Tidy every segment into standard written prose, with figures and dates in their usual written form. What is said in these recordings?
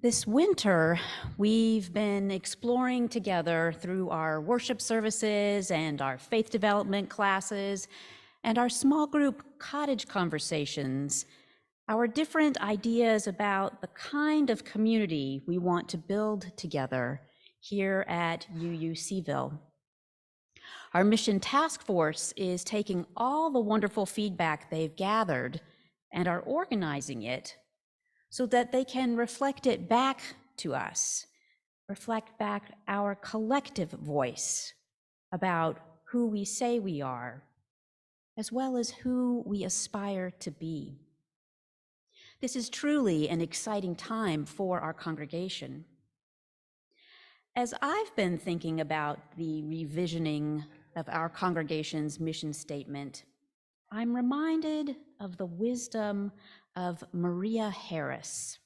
This winter, we've been exploring together through our worship services and our faith development classes and our small group cottage conversations, our different ideas about the kind of community we want to build together here at UUCville. Our mission task force is taking all the wonderful feedback they've gathered and are organizing it so that they can reflect it back to us, reflect back our collective voice about who we say we are, as well as who we aspire to be. This is truly an exciting time for our congregation. As I've been thinking about the revisioning of our congregation's mission statement, I'm reminded of the wisdom of Maria Harris.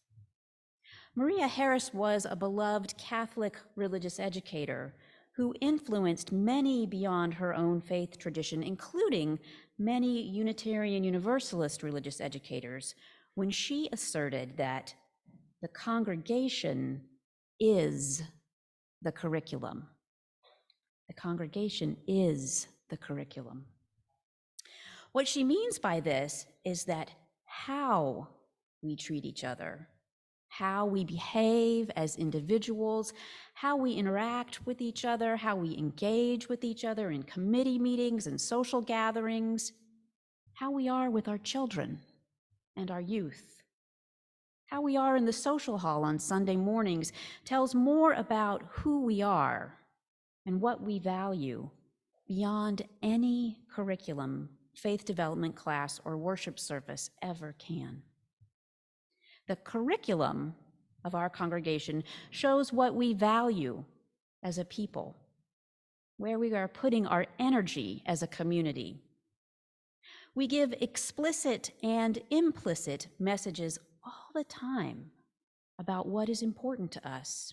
Maria Harris was a beloved Catholic religious educator who influenced many beyond her own faith tradition, including many Unitarian Universalist religious educators, when she asserted that the congregation is the curriculum. The congregation is the curriculum. What she means by this is that how we treat each other, how we behave as individuals, how we interact with each other, how we engage with each other in committee meetings and social gatherings, how we are with our children and our youth, how we are in the social hall on Sunday mornings tells more about who we are and what we value beyond any curriculum, faith development class, or worship service ever can. The curriculum of our congregation shows what we value as a people, where we are putting our energy as a community. We give explicit and implicit messages all the time about what is important to us.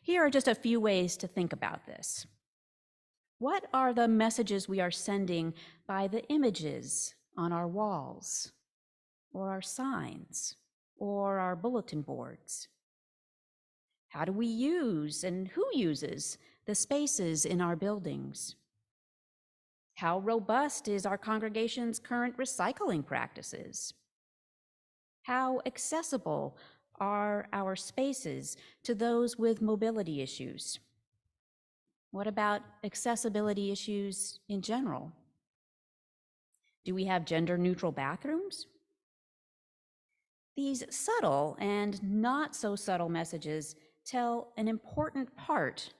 Here are just a few ways to think about this. What are the messages we are sending by the images on our walls, or our signs, or our bulletin boards? How do we use and who uses the spaces in our buildings? How robust is our congregation's current recycling practices? How accessible are our spaces to those with mobility issues? What about accessibility issues in general? Do we have gender-neutral bathrooms? These subtle and not so subtle messages tell an important part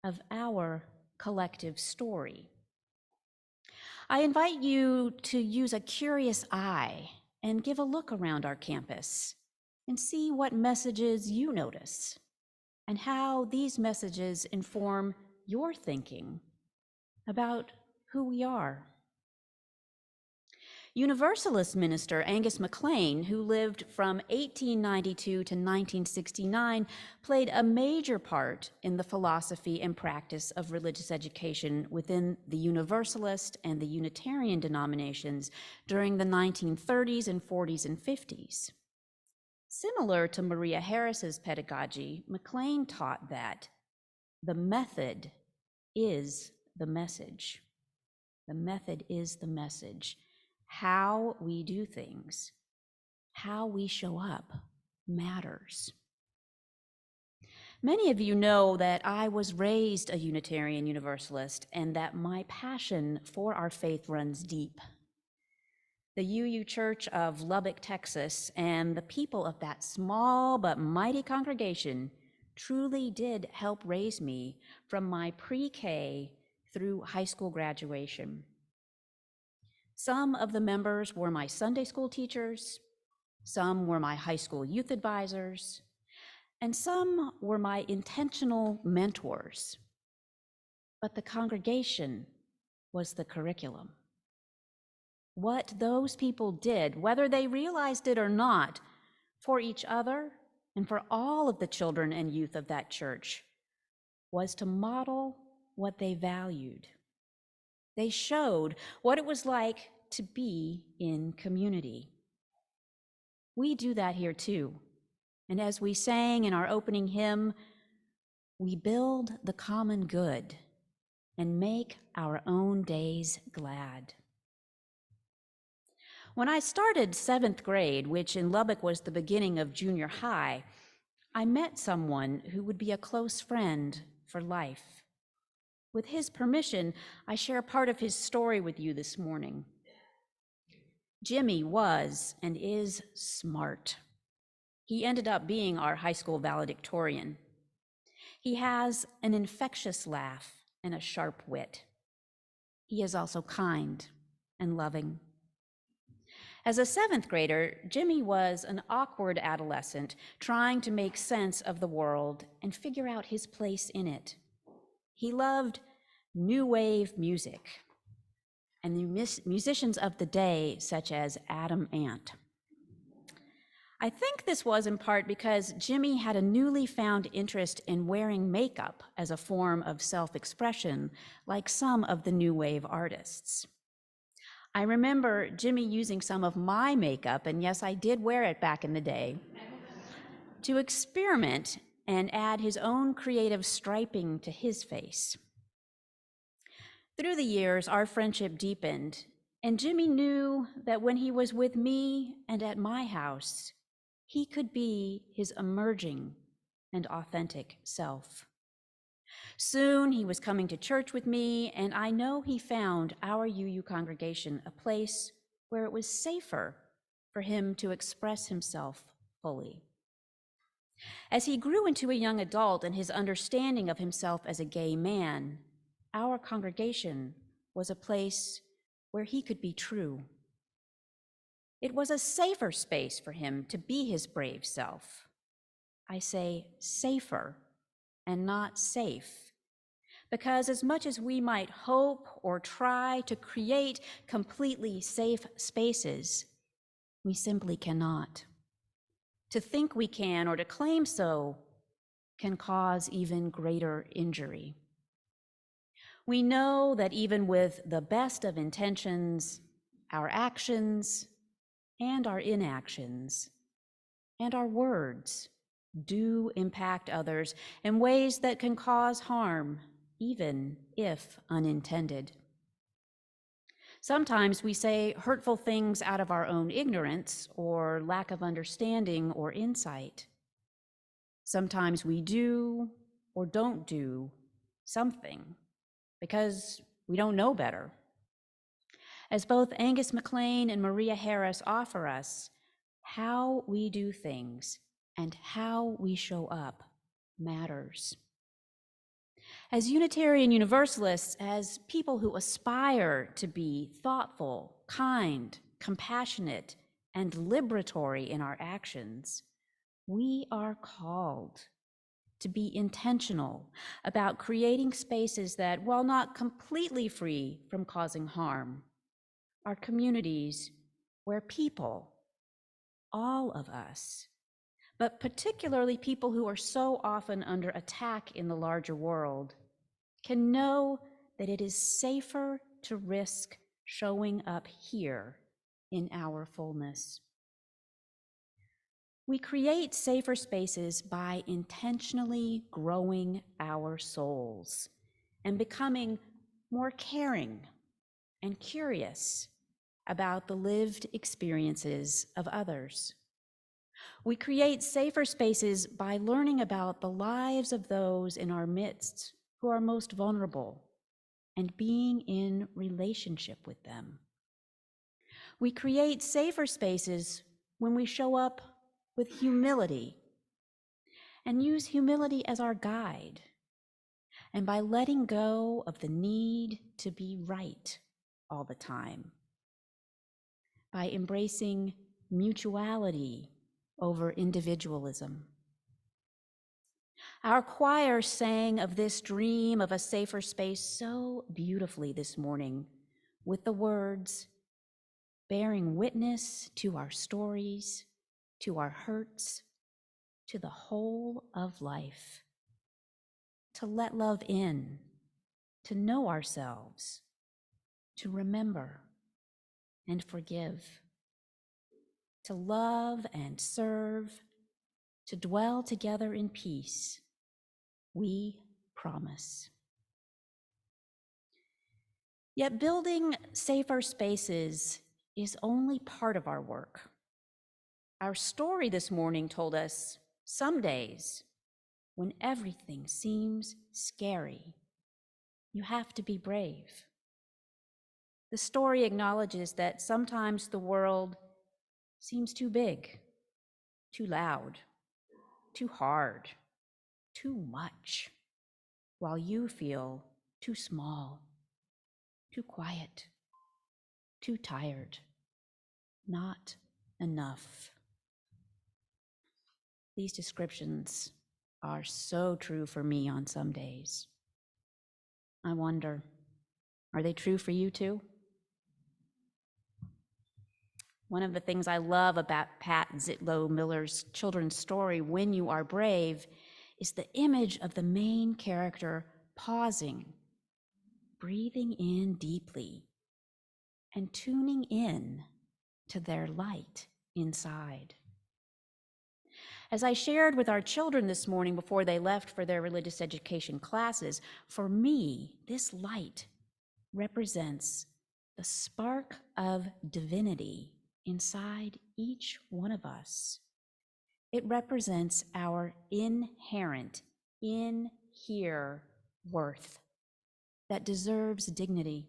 of our collective story. I invite you to use a curious eye and give a look around our campus and see what messages you notice and how these messages inform your thinking about who we are. Universalist minister Angus MacLean, who lived from 1892 to 1969, played a major part in the philosophy and practice of religious education within the Universalist and the Unitarian denominations during the 1930s and 40s and 50s. Similar to Maria Harris's pedagogy, MacLean taught that the method is the message. The method is the message. How we do things, how we show up matters. Many of you know that I was raised a Unitarian Universalist and that my passion for our faith runs deep. The UU Church of Lubbock, Texas, and the people of that small but mighty congregation truly did help raise me from my pre-K through high school graduation. Some of the members were my Sunday school teachers, some were my high school youth advisors, and some were my intentional mentors. But the congregation was the curriculum. What those people did, whether they realized it or not, for each other and for all of the children and youth of that church, was to model what they valued. They showed what it was like to be in community. We do that here too. And as we sang in our opening hymn, we build the common good and make our own days glad. When I started 7th grade, which in Lubbock was the beginning of junior high, I met someone who would be a close friend for life. With his permission, I share part of his story with you this morning. Jimmy was and is smart. He ended up being our high school valedictorian. He has an infectious laugh and a sharp wit. He is also kind and loving. As a 7th grader, Jimmy was an awkward adolescent trying to make sense of the world and figure out his place in it. He loved new wave music and the musicians of the day, such as Adam Ant. I think this was in part because Jimmy had a newly found interest in wearing makeup as a form of self-expression, like some of the new wave artists. I remember Jimmy using some of my makeup, and yes, I did wear it back in the day, to experiment and add his own creative striping to his face. Through the years, our friendship deepened, and Jimmy knew that when he was with me and at my house, he could be his emerging and authentic self. Soon he was coming to church with me, and I know he found our UU congregation a place where it was safer for him to express himself fully. As he grew into a young adult and his understanding of himself as a gay man, our congregation was a place where he could be true. It was a safer space for him to be his brave self. I say safer and not safe, because as much as we might hope or try to create completely safe spaces, we simply cannot. To think we can or to claim so can cause even greater injury. We know that even with the best of intentions, our actions and our inactions and our words do impact others in ways that can cause harm, even if unintended. Sometimes we say hurtful things out of our own ignorance or lack of understanding or insight. Sometimes we do or don't do something because we don't know better. As both Angus MacLean and Maria Harris offer us, how we do things and how we show up matters. As Unitarian Universalists, as people who aspire to be thoughtful, kind, compassionate, and liberatory in our actions, we are called to be intentional about creating spaces that, while not completely free from causing harm, are communities where people, all of us, but particularly people who are so often under attack in the larger world, can know that it is safer to risk showing up here in our fullness. We create safer spaces by intentionally growing our souls and becoming more caring and curious about the lived experiences of others. We create safer spaces by learning about the lives of those in our midst who are most vulnerable and being in relationship with them. We create safer spaces when we show up with humility and use humility as our guide, and by letting go of the need to be right all the time, by embracing mutuality over individualism. Our choir sang of this dream of a safer space so beautifully this morning with the words, bearing witness to our stories, to our hurts, to the whole of life, to let love in, to know ourselves, to remember and forgive, to love and serve, to dwell together in peace. We promise. Yet building safer spaces is only part of our work. Our story this morning told us some days when everything seems scary, you have to be brave. The story acknowledges that sometimes the world seems too big, too loud, too hard, too much, while you feel too small, too quiet, too tired, not enough. These descriptions are so true for me on some days. I wonder, are they true for you too? One of the things I love about Pat Zitlow Miller's children's story, When You Are Brave, is the image of the main character pausing, breathing in deeply, and tuning in to their light inside. As I shared with our children this morning before they left for their religious education classes, for me, this light represents the spark of divinity inside each one of us. It represents our inherent, in here worth that deserves dignity.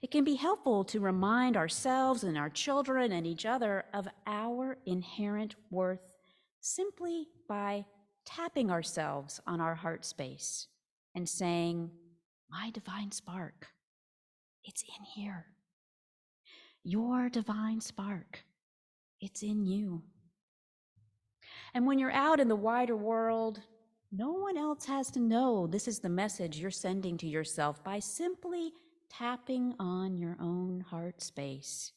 It can be helpful to remind ourselves and our children and each other of our inherent worth simply by tapping ourselves on our heart space and saying, "My divine spark, it's in here. Your divine spark, it's in you." And when you're out in the wider world, no one else has to know this is the message you're sending to yourself by simply tapping on your own heart space.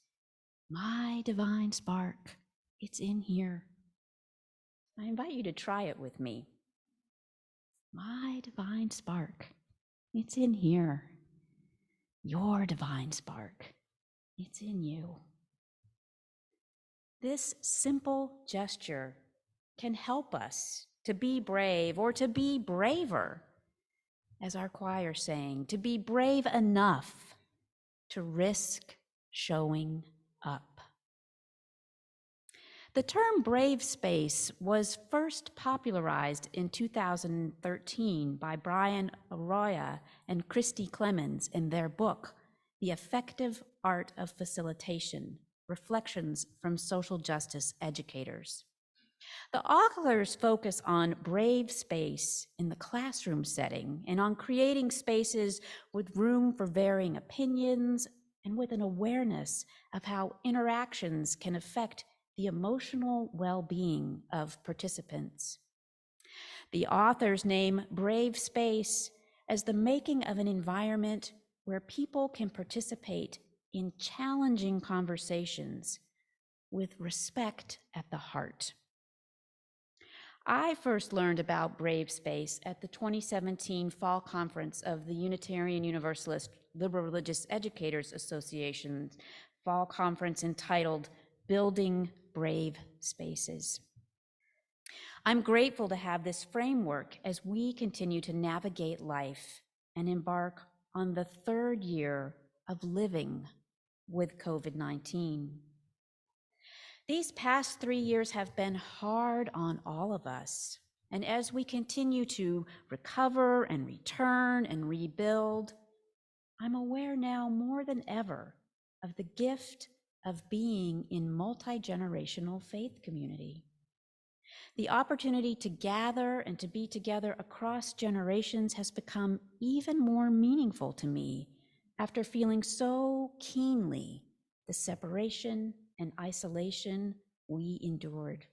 My divine spark, it's in here. I invite you to try it with me. My divine spark, it's in here. Your divine spark, it's in you. This simple gesture can help us to be brave or to be braver, as our choir sang, to be brave enough to risk showing up. The term brave space was first popularized in 2013 by Brian Arroyo and Christy Clemens in their book, The Effective Art of Facilitation: Reflections from Social Justice Educators. The authors focus on brave space in the classroom setting and on creating spaces with room for varying opinions and with an awareness of how interactions can affect the emotional well-being of participants. The authors name brave space as the making of an environment where people can participate in challenging conversations with respect at the heart. I first learned about brave space at the 2017 fall conference of the Unitarian Universalist Liberal Religious Educators Association's fall conference entitled Building Brave Spaces. I'm grateful to have this framework as we continue to navigate life and embark on the third year of living with COVID-19. These past 3 years have been hard on all of us. And as we continue to recover and return and rebuild, I'm aware now more than ever of the gift of being in multi-generational faith community. The opportunity to gather and to be together across generations has become even more meaningful to me after feeling so keenly the separation and isolation we endured.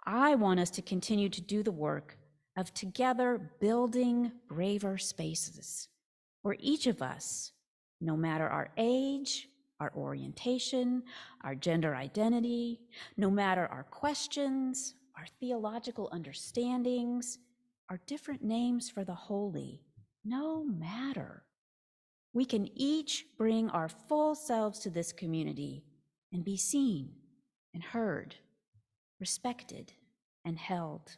I want us to continue to do the work of together building braver spaces where each of us, no matter our age, our orientation, our gender identity, no matter our questions, our theological understandings, our different names for the holy, no matter, we can each bring our full selves to this community and be seen and heard respected, and held.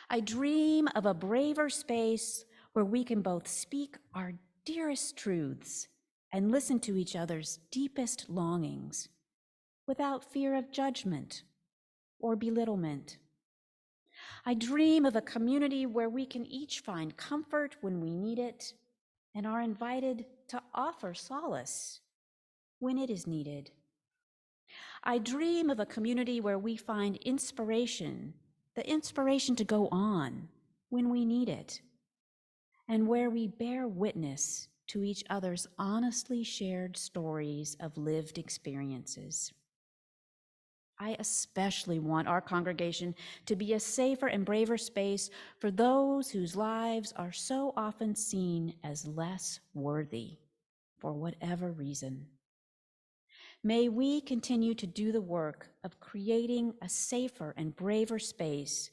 I dream of a braver space where we can both speak our dearest truths and listen to each other's deepest longings without fear of judgment or belittlement. I dream of a community where we can each find comfort when we need it and are invited to offer solace when it is needed. I dream of a community where we find inspiration, the inspiration to go on when we need it, and where we bear witness to each other's honestly shared stories of lived experiences. I especially want our congregation to be a safer and braver space for those whose lives are so often seen as less worthy for whatever reason. May we continue to do the work of creating a safer and braver space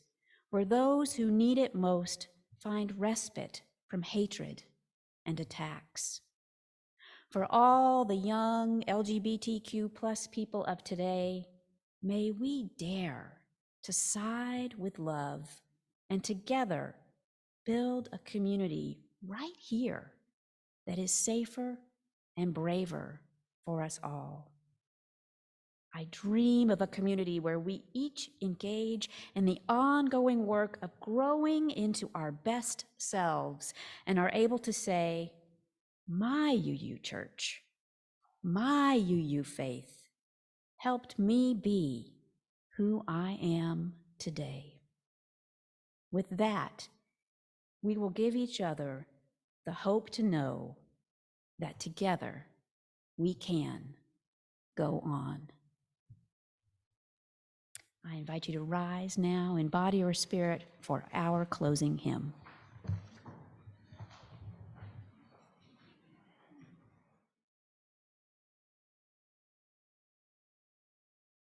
where those who need it most find respite from hatred and attacks. For all the young LGBTQ+ people of today, may we dare to side with love and together build a community right here that is safer and braver for us all. I dream of a community where we each engage in the ongoing work of growing into our best selves and are able to say, my UU church, my UU faith helped me be who I am today. With that, we will give each other the hope to know that together we can go on. I invite you to rise now in body or spirit for our closing hymn.